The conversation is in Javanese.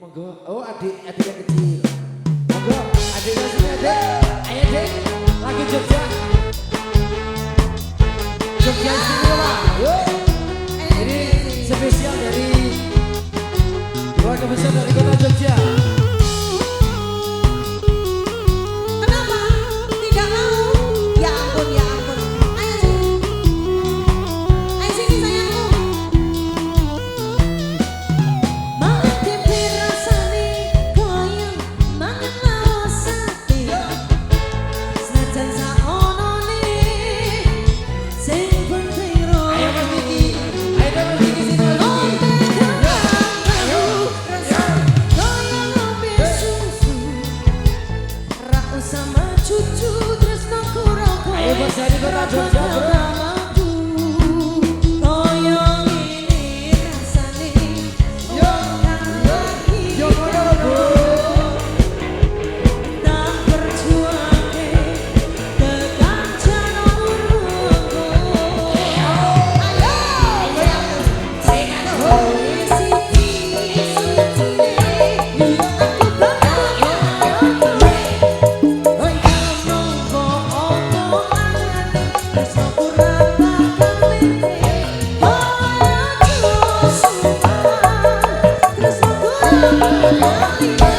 Monggo. Oh, adik yang kecil. Monggo, adiknya sini adik. Ayo adik, lagi Jogja. Jogja istimewa. Yuk. Ini spesial dari keluarga besar dari kota Jogja. Kenapa tidak mau? Ya ampun, ya ampun. Ayo sini. Ayo sini sayangku. Maafin pirasane koyo mangan lawas sate. Senajan saonone sing penting ro. Ayo Mas Diki. Ayo Mas Diki sini Mas Diki. Ayo Mas dari kota Jogja bro. Yeah.